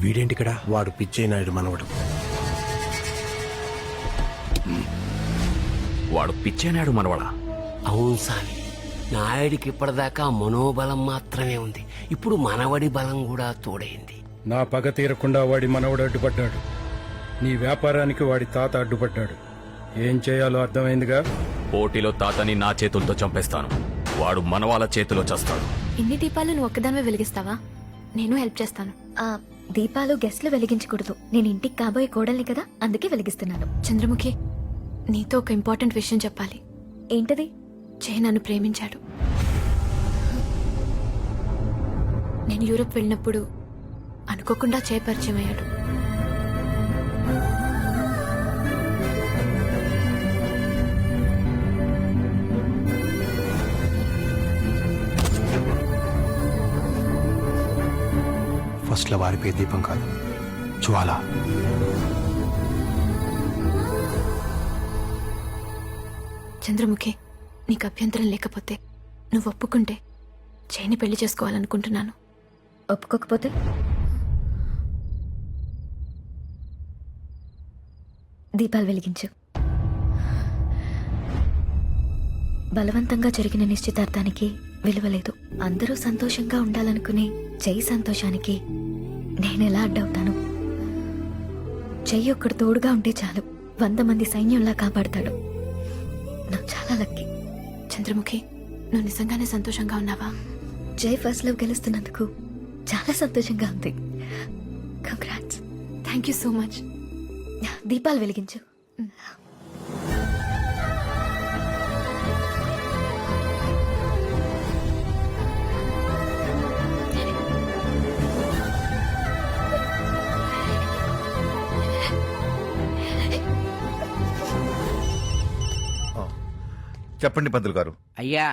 వీడేంటి ఇక్కడ? వాడు పిచ్చయ్యనాయుడు మనవడు. వాడు పిచ్చేనాడు మనవడా? అవును స్వామి, నాయుడికి ఇప్పటిదాకా మనోబలం మాత్రమే ఉంది, ఇప్పుడు మనవడి బలం కూడా తోడైంది. నా పగ తీరకుండా వాడి మనవడు అడ్డుపడ్డాడు. నీ వ్యాపారానికి వాడి తాత అడ్డుపడ్డాడు. ఏం చేయాలో అర్థమైందిగా. పోటీలో తాతని నా చేతులతో చంపేస్తాను, వాడు మనవాళ్ళ చేతిలో చస్తాడు. ఇన్ని దీపాలు నువ్వు ఒక్కదానివే వెలిగిస్తావా? నేను హెల్ప్ చేస్తాను. దీపాలు గెస్ట్లు వెలిగించకూడదు. నేను ఇంటికి కాబోయే కోడల్ని కదా, అందుకే వెలిగిస్తున్నాను. చంద్రముఖి, నీతో ఒక ఇంపార్టెంట్ విషయం చెప్పాలి. ఏంటది? జయ నన్ను ప్రేమించాడు. నేను యూరోప్ వెళ్ళినప్పుడు అనుకోకుండా జయ పరిచయం అయ్యాడు. ఫస్ట్ లో వారిపోయే దీపం కాదు, జ్వాల. చంద్రముఖి, నీకు అభ్యంతరం లేకపోతే నువ్వు ఒప్పుకుంటే జయని పెళ్లి చేసుకోవాలనుకుంటున్నాను. ఒప్పుకోకపోతే? దీపాలు వెలిగించు. బలవంతంగా జరిగిన నిశ్చితార్థానికి విలువలేదు. అందరూ సంతోషంగా ఉండాలనుకునే జై సంతోషానికి నేనెలా అడ్డవుతాను? జై ఒక్కడు తోడుగా ఉంటే చాలు, 100 మంది సైన్యంలా కాపాడతాడు. నాకు చాలా లక్కీ. చంద్రముఖి, నువ్వు నిజంగానే సంతోషంగా ఉన్నావా? జై ఫస్ట్ లవ్ గెలుస్తున్నందుకు చాలా సంతోషంగా ఉంది. Congrats. Thank you so much. దీపాలు వెలిగించు. చెప్పండి పంతులు గారు. అయ్యా,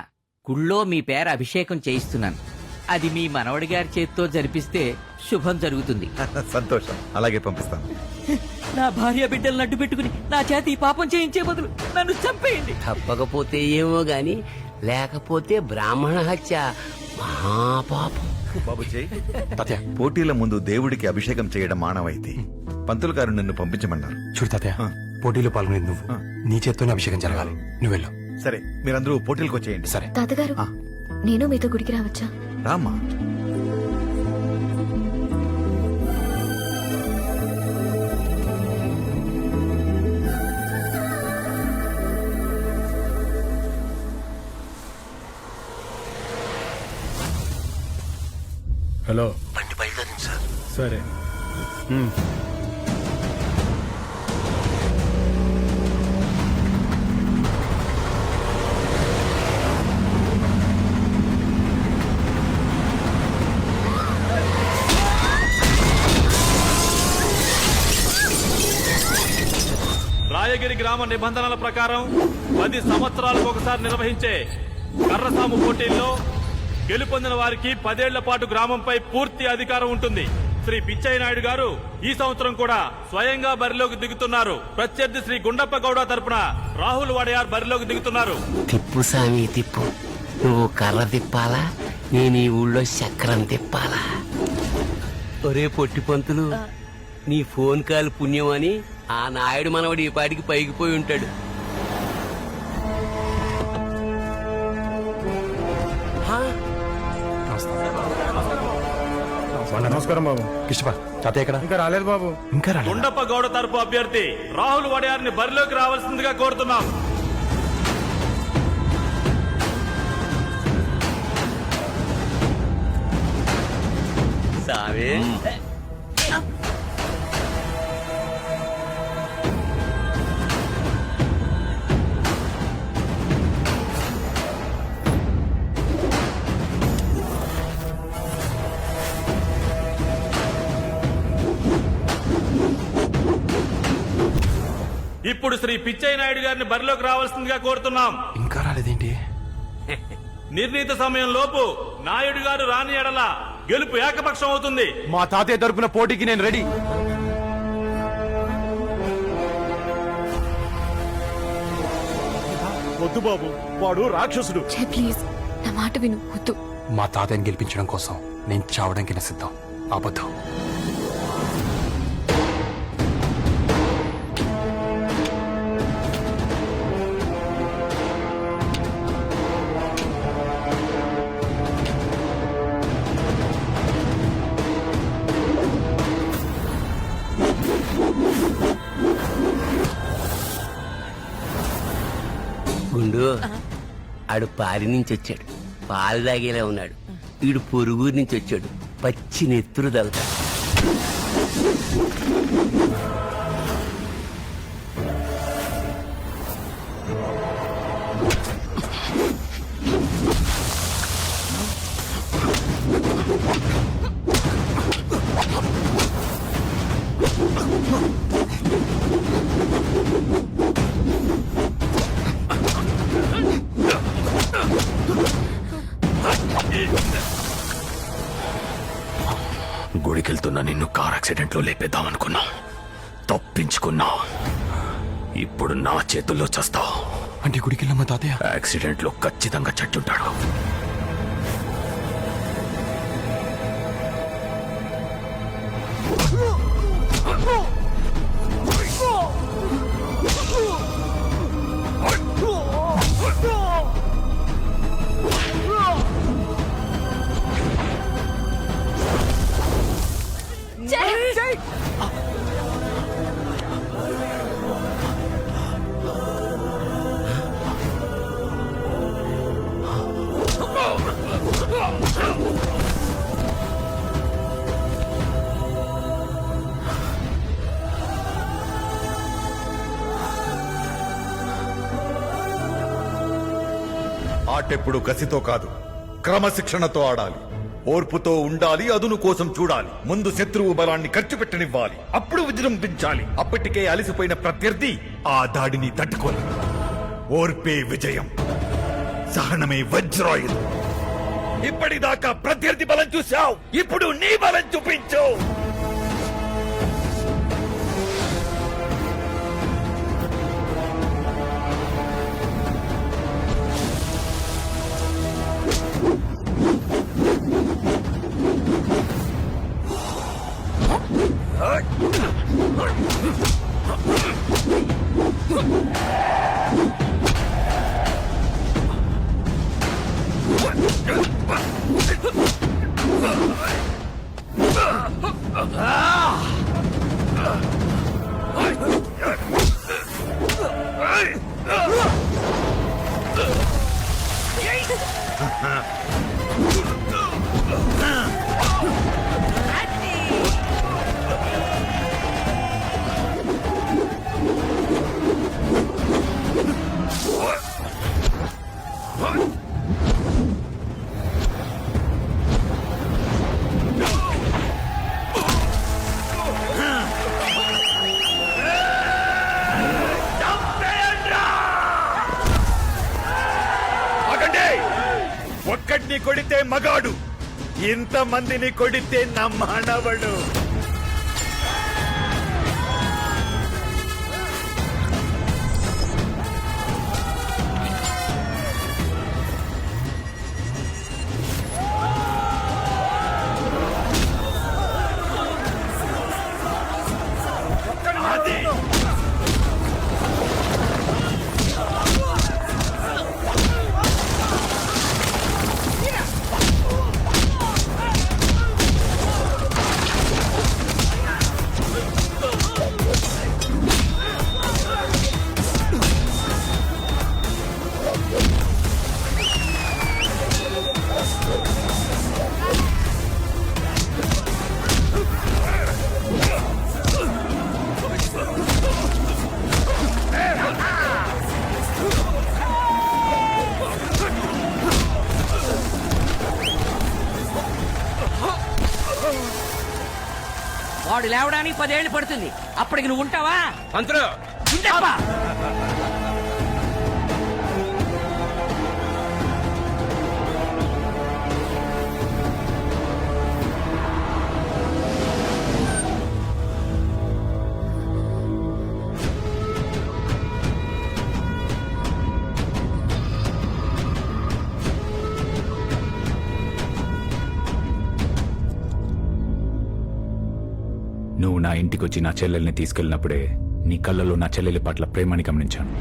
గుళ్ళో మీ పేర అభిషేకం చేయిస్తున్నాను. అది మీ మనవడి గారి చేతితో జరిపిస్తే శుభం జరుగుతుంది. సంతోషం, అలాగే పంపిస్తాను. నా భార్య బిడ్డలను అడ్డు పెట్టుకుని నా చేతి ఈ పాపం చేయించే బదులు నన్ను చంపేయండి. తప్పకపోతే ఏమో గాని, లేకపోతే బ్రాహ్మణ హత్య మహాపాపం. బాబు పోటీల ముందు దేవుడికి అభిషేకం చేయడం మానవైతే. పంతులు గారు నిన్ను పంపించమన్నారు. చూడు తాతయ్య, పోటీలో పాల్గొనేది నువ్వు, నీ చేత్తోనే అభిషేకం జరగాలి. నువ్వు వెళ్ళు. సరే, మీరందరూ పోటీలకు వచ్చేయండి. సరే. తాతగారు, నేను మీతో గుడికి రావచ్చా? రామ్మా. హలో. బండి బయలుదేరింది సార్. సరే. రాయగిరి గ్రామ నిబంధనల ప్రకారం 10 సంవత్సరాలకు ఒకసారి నిర్వహించే కర్రసాము పోటీల్లో గెలుపొందిన వారికి 10 ఏళ్ల పాటు గ్రామంపై పూర్తి అధికారం ఉంటుంది. శ్రీ పిచ్చయ్యనాయుడు గారు ఈ సంవత్సరం కూడా స్వయంగా బరిలోకి దిగుతున్నారు. ప్రత్యర్థి శ్రీ గుండప్ప గౌడ తరపున రాహుల్ వడయార్ బరిలోకి దిగుతున్నారు. తిప్పు సామి తిప్పు. నువ్వు కర్ర తిప్పాలా, నేను ఈ ఊళ్ళో చక్రం తిప్పాలా? ఒరే పొట్టి పంతులు, నీ ఫోన్ కాల్ పుణ్యమని ఆ నాయుడు మనవడు ఈ పాటికి పైకి పోయి ఉంటాడు. నమస్కారం బాబు. కృష్ణ తాతయ్య ఇక్కడ? ఇంకా రాలేదు బాబు. ఇంకా రాలేదు. గుండప్ప గౌడ తరపు అభ్యర్థి రాహుల్ వడయార్ని బరిలోకి రావాల్సిందిగా కోరుతున్నాం. సామే ఇప్పుడు శ్రీ పిచ్చయ్యనాయుడు గారిని బరిలోకి రావాల్సిందిగా కోరుతున్నాం. ఇంకా రాలేదేంటి? నిర్ణీత సమయం లోపు నాయుడు గారు రాని ఎడల గెలుపు ఏకపక్షం అవుతుంది. మా తాతయ్య తరపున పోటీకి నేను రెడీ. వద్దు బాబు, వాడు రాక్షసుడు. ప్లీజ్, నా మాట విను. వద్దు. మా తాతయ్యని గెలిపించడం కోసం నేను చావడానికి సిద్ధం. అబద్ధం. ఇదిగో ఆడు పారి నుంచి వచ్చాడు, పాలు తాగేలా ఉన్నాడు. ఈడు పొరుగురు నుంచి వచ్చాడు, పచ్చి నెత్తురు తగ్గుతాడు. గుడికెళ్తున్న నిన్ను కార్ యాక్సిడెంట్ లో లేపేద్దామనుకున్నా, తప్పించుకున్నా. ఇప్పుడు నా చేతుల్లో చస్తావు. అంటే గుడికి వెళ్ళమ్మా తాతయ్య. యాక్సిడెంట్ లో ఖచ్చితంగా చచ్చుంటాడు. ఆటెప్పుడు కసితో కాదు, క్రమశిక్షణతో ఆడాలి. ఓర్పుతో ఉండాలి, అదును కోసం చూడాలి. ముందు శత్రువు బలాన్ని ఖర్చు పెట్టనివ్వాలి, అప్పుడు విజృంభించాలి. అప్పటికే అలసిపోయిన ప్రత్యర్థి ఆ దాడిని తట్టుకోలేదు. ఓర్పే విజయం, సహనమే వజ్రాయుధం. ఇప్పటిదాకా ప్రత్యర్థి బలం చూశావు, ఇప్పుడు నీ బలం చూపించు. ఒక్కడిని కొడితే మగాడు, ఇంతమందిని కొడితే నమ్మనవడు. వాడు లేవడానికి 10 ఏళ్ళు పడుతుంది. అప్పటికి నువ్వు ఉంటావా? అంతలో ఉండప్పా. నువ్వు నా ఇంటికొచ్చి నా చెల్లెల్ని తీసుకెళ్ళినప్పుడే నీ కళ్ళలో నా చెల్లెలి పట్ల ప్రేమని గమనించాను.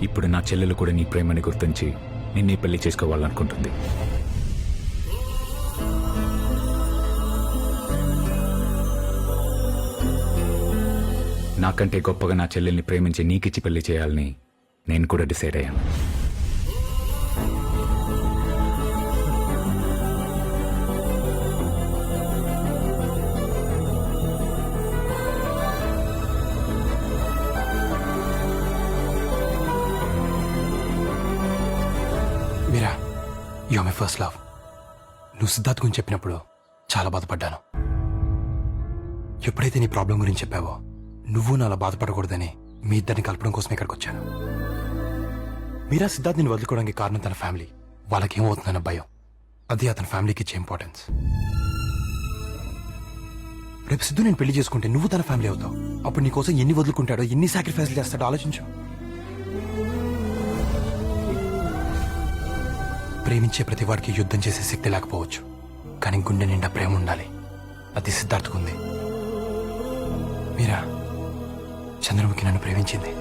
ఇప్పుడు నా చెల్లెలు కూడా నీ ప్రేమని గుర్తించి నిన్నే పెళ్లి చేసుకోవాలనుకుంటుంది. నాకంటే గొప్పగా నా చెల్లెల్ని ప్రేమించి నీకిచ్చి పెళ్లి చేయాలని నేను కూడా డిసైడ్ అయ్యాను. Meera you are my first love. నువ్వు సిద్ధార్థ్ గురించి చెప్పినప్పుడు చాలా బాధపడ్డాను. ఎప్పుడైతే నీ ప్రాబ్లం గురించి చెప్పావో నువ్వు నా అలా బాధపడకూడదని మీ ఇద్దరిని కలపడం కోసం ఇక్కడికి వచ్చాను. మీరా సిద్ధార్థ్ నేను వదులుకోవడానికి కారణం తన ఫ్యామిలీ. వాళ్ళకి ఏమవుతుందన్న భయం. అది అతని ఫ్యామిలీకి ఇచ్చే ఇంపార్టెన్స్. రేపు సిద్ధు నేను పెళ్లి చేసుకుంటే నువ్వు తన ఫ్యామిలీ అవుతావు. అప్పుడు నీకోసం ఎన్ని వదులుకుంటాడో, ఎన్ని సాక్రిఫైస్లు చేస్తాడో ఆలోచించు. ప్రేమించే ప్రతి వాడికి యుద్ధం చేసే శక్తి లేకపోవచ్చు, కానీ గుండె నిండా ప్రేమ ఉండాలి. అది సిద్ధార్థకు ఉంది. మీరా చంద్రముఖి నన్ను ప్రేమించింది,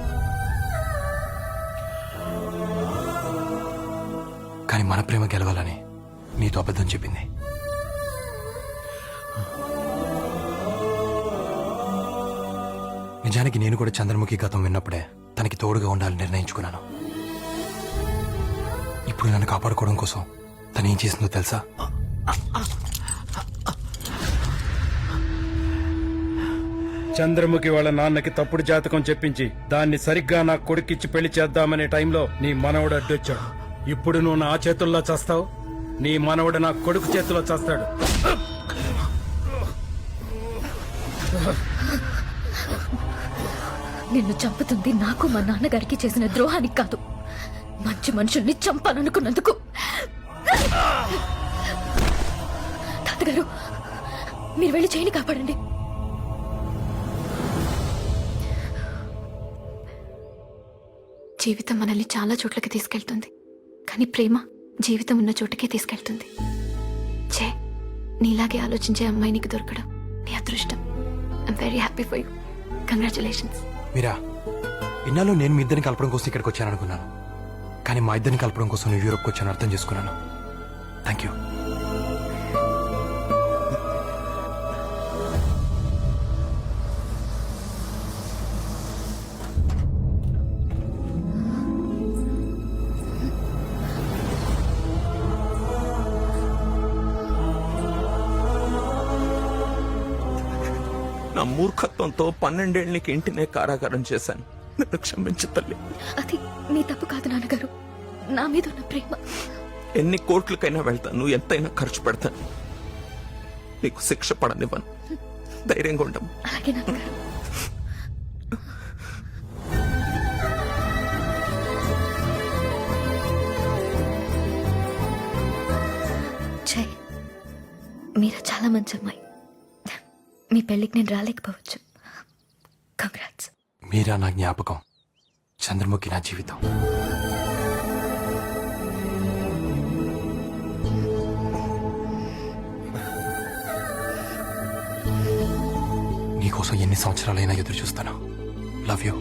కానీ మన ప్రేమ గెలవాలని నీతో అబద్ధం చెప్పింది. నిజానికి నేను కూడా చంద్రముఖి గతం విన్నప్పుడే తనకి తోడుగా ఉండాలని నిర్ణయించుకున్నాను. ఇప్పుడు నన్ను కాపాడుకోవడం కోసం తను ఏం చేసిందో తెలుసా? చంద్రముఖి వాళ్ళ నాన్నకి తప్పుడు జాతకం చెప్పించి దాన్ని సరిగ్గా నా కొడుకిచ్చి పెళ్లి చేద్దామనే టైంలో నీ మనవడు అడ్డొచ్చాడు. ఇప్పుడు నువ్వు నా చేతుల్లో చేస్తావు, నీ మనవడు నా కొడుకు చేతిలో చేస్తాడు. నిన్ను చంపుతుంది నాకు మా నాన్నగారికి చేసిన ద్రోహానికి కాదు, మంచి మనుషుల్ని చంపాలనుకున్నందుకు. తాతగారు, మీరు వెళ్ళి చేయని కాపాడండి. జీవితం మనల్ని చాలా చోట్లకి తీసుకెళ్తుంది, కానీ ప్రేమ జీవితం ఉన్న చోటుకే తీసుకెళ్తుంది. చే నీలాగే ఆలోచించే అమ్మాయి నీకు దొరకడం నీ అదృష్టం. I'm very happy for you. Congratulations. Meera, ఇన్నాళ్ళు నేను మీ ఇద్దరిని కలపడం కోసం ఇక్కడికి వచ్చాను అనుకున్నాను, కానీ మా ఇద్దరిని కలపడం కోసం నువ్వు యూరోప్కి వచ్చాను అర్థం చేసుకున్నాను. Thank you. నా మూర్ఖత్వంతో 12 ఏళ్ళకి ఇంటినే కారాగారం చేశాను. నన్ను క్షమించు తల్లి. అది మీ తప్పు కాదు నాన్నగారు, నా మీద ఉన్న ప్రేమ. ఎన్ని కోట్లకైనా వెళ్తాను, ఎంతైనా ఖర్చు పెడతాను. నీకు శిక్ష పడనివ్వను. ధైర్యంగా ఉండము. అలాగే నాన్నగారు. జై, మీరా చాలా మంచి అమ్మాయి. మీ పెళ్ళికి నేను రాలేకపోవచ్చు. కంగ్రాట్స్. మీరా నా జ్ఞాపకం, చంద్రముఖి నా జీవితం. నీకోసం ఎన్ని సంవత్సరాలైనా ఎదురు చూస్తాను. Love you.